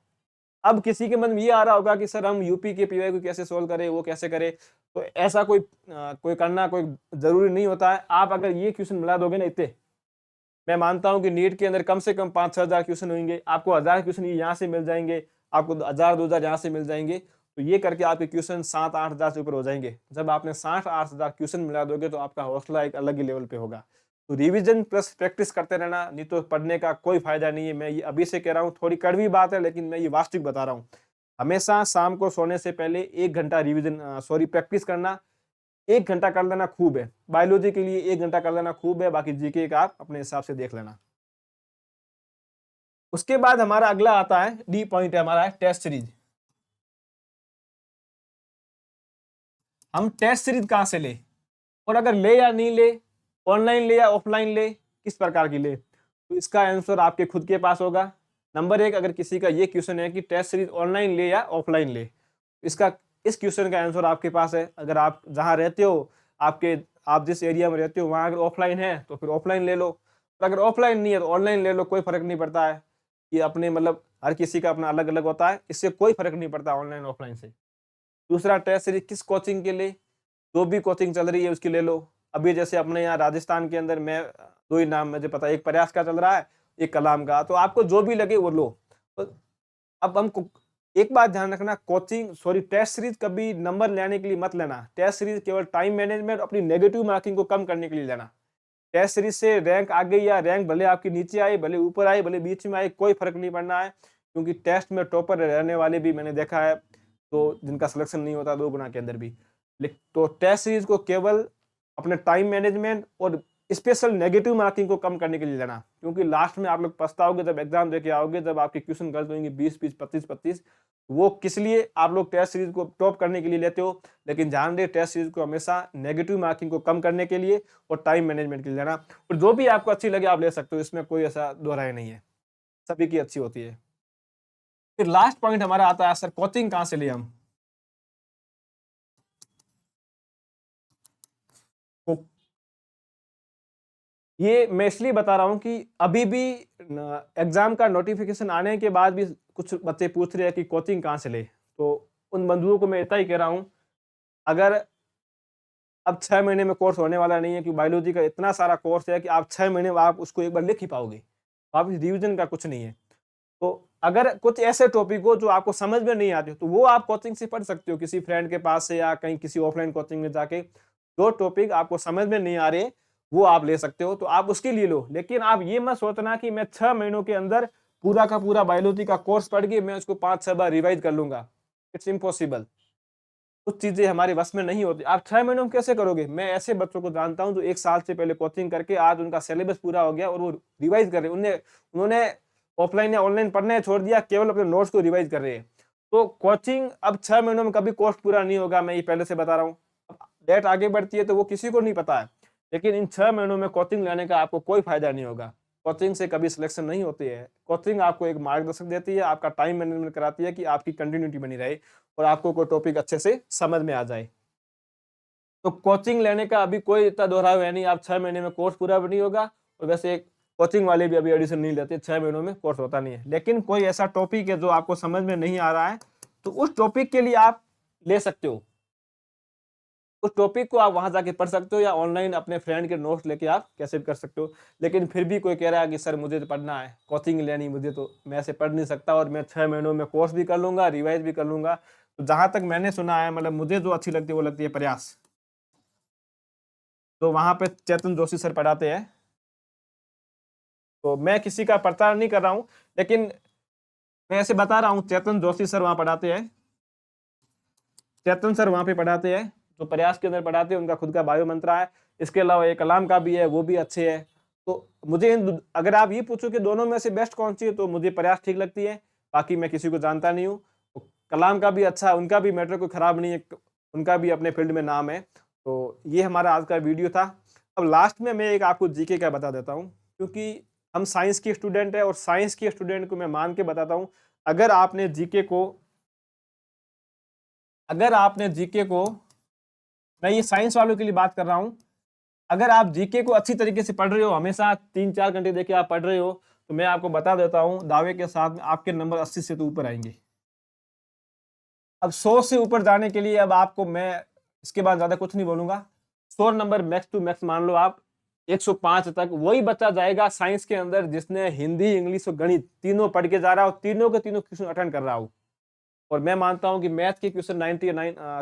अब किसी के मन में ये आ रहा होगा कि सर हम यूपी के पीवाईक्यू कैसे सोल्व करें, वो कैसे करें। तो ऐसा कोई करना कोई जरूरी नहीं होता है। आप अगर ये क्वेश्चन मिला दोगे ना इतने, मैं मानता हूं कि नीट के अंदर कम से कम 5-6 हजार क्वेश्चन होंगे, आपको 1000 क्वेश्चन यहाँ से मिल जाएंगे, आपको 1000-2000 यहाँ से मिल जाएंगे। तो ये करके आपके क्वेश्चन 7-8 हजार से ऊपर हो जाएंगे। जब आपने 7-8 हजार क्वेश्चन मिला दोगे तो आपका हौसला एक अलग ही लेवल पे होगा। तो रिविजन प्लस प्रैक्टिस करते रहना, नहीं तो पढ़ने का कोई फायदा नहीं है। मैं ये अभी से कह रहा हूँ, थोड़ी कड़वी बात है, लेकिन मैं ये वास्तविक बता रहा हूँ। हमेशा शाम को सोने से पहले 1 घंटा प्रैक्टिस करना। 1 घंटा कर लेना खूब है। बायोलॉजी के लिए 1 घंटा कर लेना खूब है, बाकी जीके का आप अपने हिसाब से देख लेना। उसके बाद हमारा अगला आता है, डी पॉइंट है हमारा, है टेस्ट सीरीज। हम टेस्ट सीरीज कहां से ले, और अगर ले या नहीं ले, ऑनलाइन ले या ऑफलाइन ले, किस प्रकार की ले, तो इसका आंसर आपके खुद के पास होगा। नंबर 1, अगर किसी का ये क्वेश्चन है कि टेस्ट सीरीज ऑनलाइन ले या ऑफलाइन ले, इस क्वेश्चन का आंसर आपके पास है। अगर आप जहां रहते हो, आप जिस एरिया में रहते हो वहां अगर ऑफलाइन है तो फिर ऑफलाइन ले लो, और अगर ऑफलाइन नहीं है तो ऑनलाइन ले लो, कोई फर्क नहीं पड़ता है। ये अपने मतलब हर किसी का अपना अलग अलग होता है, इससे कोई फर्क नहीं पड़ता ऑनलाइन ऑफलाइन से। दूसरा, टेस्ट सीरीज किस कोचिंग के लिए, जो भी कोचिंग चल रही है उसकी ले लो। अभी जैसे अपने यहाँ राजस्थान के अंदर मैं 2 ही नाम मुझे पता है, एक प्रयास का चल रहा है, एक कलाम का। तो आपको जो भी लगे वो लो। तो अब हमको एक बात ध्यान रखना, टेस्ट सीरीज कभी नंबर लेने के लिए मत लेना। टेस्ट सीरीज केवल टाइम मैनेजमेंट, अपनी नेगेटिव मार्किंग को कम करने के लिए लेना। टेस्ट सीरीज से रैंक आ गई या रैंक भले आपकी नीचे आए, भले ऊपर आए, भले बीच में आए, कोई फर्क नहीं पड़ना है। क्योंकि टेस्ट में टॉपर रहने वाले भी मैंने देखा है, तो जिनका सिलेक्शन नहीं होता 2 गुना के अंदर भी। तो टेस्ट सीरीज को केवल अपने टाइम मैनेजमेंट और स्पेशल नेगेटिव मार्किंग को कम करने के लिए लेना। क्योंकि लास्ट में आप लोग पछताओगे जब एग्जाम देके आओगे, जब आपके क्वेश्चन गलत होंगे 20-20, 25-25। वो किस लिए आप लोग टेस्ट सीरीज को टॉप करने के लिए लेते हो, लेकिन ध्यान रहे टेस्ट सीरीज को हमेशा नेगेटिव मार्किंग को कम करने के लिए और टाइम मैनेजमेंट के लिए लेना। और जो भी आपको अच्छी लगे आप ले सकते हो, इसमें कोई ऐसा दो राय नहीं है, सभी की अच्छी होती है। फिर लास्ट पॉइंट हमारा आता है सर, कोचिंग कहाँ से लिए हम। तो ये मैं इसलिए बता रहा हूँ कि अभी भी एग्जाम का नोटिफिकेशन आने के बाद भी कुछ बच्चे पूछ रहे हैं कि कोचिंग कहाँ से ले। तो उन बंधुओं को मैं इतना ही कह रहा हूँ, अगर अब 6 महीने में कोर्स होने वाला नहीं है, कि बायोलॉजी का इतना सारा कोर्स है कि आप 6 महीने में आप उसको एक बार लिख ही पाओगे, वापस रिवीजन का कुछ नहीं है। तो अगर कुछ ऐसे टॉपिक हो जो आपको समझ में नहीं आते, तो वो आप कोचिंग से पढ़ सकते हो, किसी फ्रेंड के पास से या कहीं किसी ऑफलाइन कोचिंग में जाके। जो टॉपिक आपको समझ में नहीं आ रहे वो आप ले सकते हो, तो आप उसके लिए लो। लेकिन आप ये मत सोचना कि मैं 6 महीनों के अंदर पूरा का पूरा बायोलॉजी का कोर्स पढ़ के मैं उसको 5-6 बार रिवाइज कर लूंगा। It's impossible. कुछ चीजें हमारे बस में नहीं होती। आप 6 महीनों में कैसे करोगे? मैं ऐसे बच्चों को जानता हूं जो 1 साल से पहले कोचिंग करके आज उनका सिलेबस पूरा हो गया और वो रिवाइज कर रहे हैं। उन्होंने ऑफलाइन या ऑनलाइन पढ़ने छोड़ दिया, केवल अपने नोट्स को रिवाइज कर रहे हैं। तो कोचिंग अब 6 महीनों में कभी कोर्स पूरा नहीं होगा, मैं ये पहले से बता रहा हूँ। डेट आगे बढ़ती है तो वो किसी को नहीं पता है, लेकिन इन 6 महीनों में कोचिंग लेने का आपको कोई फायदा नहीं होगा। कोचिंग से कभी सिलेक्शन नहीं होती है। कोचिंग आपको एक मार्गदर्शक देती है, आपका टाइम मैनेजमेंट कराती है कि आपकी कंटिन्यूटी बनी रहे और आपको कोई टॉपिक अच्छे से समझ में आ जाए। तो कोचिंग लेने का अभी कोई इतना दोहराव है नहीं, आप 6 महीने में कोर्स पूरा भी नहीं होगा। और वैसे कोचिंग वाले भी अभी एडिशन नहीं लेते, 6 महीनों में कोर्स होता नहीं है। लेकिन कोई ऐसा टॉपिक है जो आपको समझ में नहीं आ रहा है, तो उस टॉपिक के लिए आप ले सकते हो। उस टॉपिक को आप वहां जाके पढ़ सकते हो या ऑनलाइन अपने फ्रेंड के नोट्स लेके आप कैसे भी कर सकते हो। लेकिन फिर भी कोई कह रहा है कि सर मुझे तो पढ़ना है, कोचिंग लेनी मुझे, तो मैं ऐसे पढ़ नहीं सकता और मैं 6 महीनों में कोर्स भी कर लूंगा, रिवाइज भी कर लूंगा। तो जहां तक मैंने सुना है, मतलब मुझे जो अच्छी लगती है वो लगती है प्रयास। तो वहां पे चेतन जोशी सर पढ़ाते हैं। तो मैं किसी का प्रचार नहीं कर रहा हूँ, लेकिन मैं ऐसे बता रहा हूँ, चेतन जोशी सर वहां पढ़ाते हैं। चेतन सर वहां पे पढ़ाते हैं, जो प्रयास के अंदर पढ़ाते हैं। उनका खुद का बायो मंत्रा है। इसके अलावा एक कलाम का भी है, वो भी अच्छे है। तो मुझे अगर आप ये पूछो कि दोनों में से बेस्ट कौन सी है, तो मुझे प्रयास ठीक लगती है। बाकी मैं किसी को जानता नहीं हूँ। तो कलाम का भी अच्छा है, उनका भी मैटर कोई खराब नहीं है, उनका भी अपने फील्ड में नाम है। तो ये हमारा आज का वीडियो था। अब लास्ट में मैं एक आपको जीके का बता देता हूँ, क्योंकि हम साइंस के स्टूडेंट है और साइंस के स्टूडेंट को मैं मान के बताता हूँ, अगर आपने जीके को मैं ये साइंस वालों के लिए बात कर रहा हूं, अगर आप जीके को अच्छी तरीके से पढ़ रहे हो, हमेशा 3-4 घंटे देके आप पढ़ रहे हो, तो मैं आपको बता देता हूं दावे के साथ में आपके नंबर 80 से तो ऊपर आएंगे। अब 100 से ऊपर जाने के लिए अब आपको मैं इसके बाद ज्यादा कुछ नहीं बोलूंगा। 100 नंबर मैक्स टू मैक्स मान लो आप। 105 तक वही बच्चा जाएगा साइंस के अंदर जिसने हिंदी, इंग्लिश और गणित तीनों पढ़ के जा रहा हो, तीनों के तीनों क्वेश्चन अटेंड कर रहा हो। और मैं मानता हूं कि मैथ के क्वेश्चन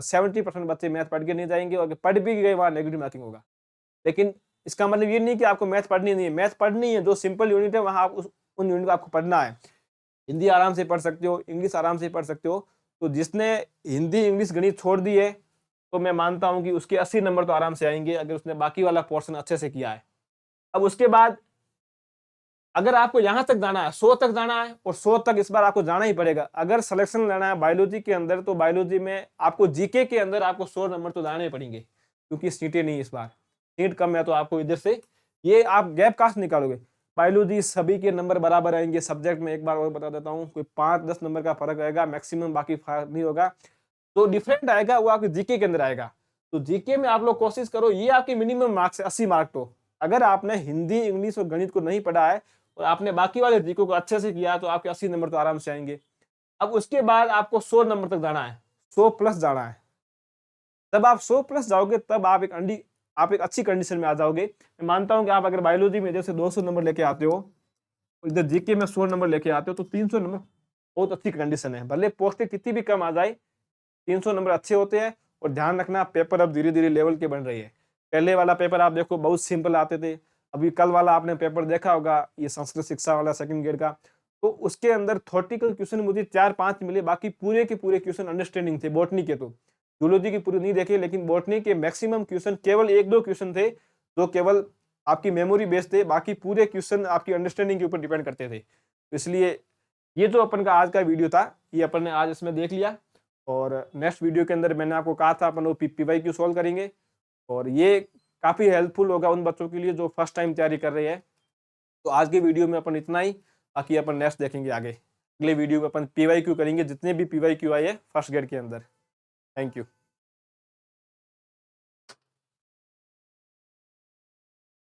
70% बच्चे मैथ पढ़ के नहीं जाएंगे, और पढ़ भी गए वहां नेगेटिव मार्किंग होगा। लेकिन इसका मतलब ये नहीं कि आपको मैथ पढ़नी नहीं है, मैथ पढ़नी है। जो सिंपल यूनिट है वहां आप उन यूनिट को आपको पढ़ना है। हिंदी आराम से पढ़ सकते हो, इंग्लिश आराम से पढ़ सकते हो। तो जिसने हिंदी, इंग्लिश, गणित छोड़ दी है, तो मैं मानता हूं कि उसके 80 नंबर तो आराम से आएंगे, अगर उसने बाकी वाला पोर्शन अच्छे से किया है। अब उसके बाद अगर आपको यहां तक जाना है, 100 तक जाना है, और 100 तक इस बार आपको जाना ही पड़ेगा। अगर सिलेक्शन लेना है बायोलॉजी के अंदर, तो बायोलॉजी में आपको जीके के अंदर आपको 100 नंबर तो लाने पड़ेंगे, क्योंकि सीटें नहीं इस बार, सीट कम है। तो आपको इधर से ये आप गैप कास्ट निकालोगे। बायोलॉजी सभी के नंबर बराबर आएंगे। सब्जेक्ट में एक बार और बता देता हूँ, कोई 5-10 नंबर का फर्क आएगा मैक्सिमम, बाकी फर्क नहीं होगा। तो डिफरेंट आएगा वो आपके जीके के अंदर आएगा। तो जीके में आप लोग कोशिश करो, ये आपके मिनिमम मार्क्स है 80 मार्क। तो अगर आपने हिंदी, इंग्लिश और गणित को नहीं पढ़ा है और आपने बाकी वाले जीके को अच्छे से किया, तो आपके 80 नंबर तो आराम से आएंगे। अब उसके बाद आपको 100 नंबर तक जाना है, 100 प्लस जाना है। तब आप 100 प्लस जाओगे, तब आप एक अच्छी कंडीशन में आ जाओगे। मैं मानता हूं कि आप अगर बायोलॉजी में जैसे 200 नंबर लेके आते हो, इधर जीके में 100 नंबर लेके आते हो, तो 300 नंबर बहुत अच्छी कंडीशन है। भले पोस्टें कितनी भी कम आ जाए, 300 नंबर अच्छे होते हैं। और ध्यान रखना, पेपर अब धीरे धीरे लेवल के बन रही है। पहले वाला पेपर आप देखो बहुत सिंपल आते थे। अभी कल वाला आपने पेपर देखा होगा, ये संस्कृत शिक्षा वाला 2nd ग्रेड का, तो उसके अंदर थ्योरेटिकल क्वेश्चन मुझे 4-5 मिले, बाकी पूरे के पूरे क्वेश्चन अंडरस्टैंडिंग थे। बॉटनी के तो, जूलॉजी की पूरी नहीं देखे, लेकिन बॉटनी के मैक्सिमम क्वेश्चन केवल 1-2 क्वेश्चन थे जो केवल आपकी मेमोरी बेस्ड थे, बाकी पूरे क्वेश्चन आपकी अंडरस्टैंडिंग के ऊपर डिपेंड करते थे। तो इसलिए ये जो अपन का आज का वीडियो था, ये अपन ने आज इसमें देख लिया और नेक्स्ट वीडियो के अंदर मैंने आपको कहा था अपन वो पीवाईक्यू सॉल्व करेंगे और ये काफ़ी हेल्पफुल होगा उन बच्चों के लिए जो फर्स्ट टाइम तैयारी कर रहे हैं। तो आज के वीडियो में अपन इतना ही, बाकी अपन नेक्स्ट देखेंगे आगे। अगले वीडियो में अपन पीवाईक्यू करेंगे, जितने भी पीवाईक्यू आए हैं फर्स्ट ग्रेड के अंदर। Thank you.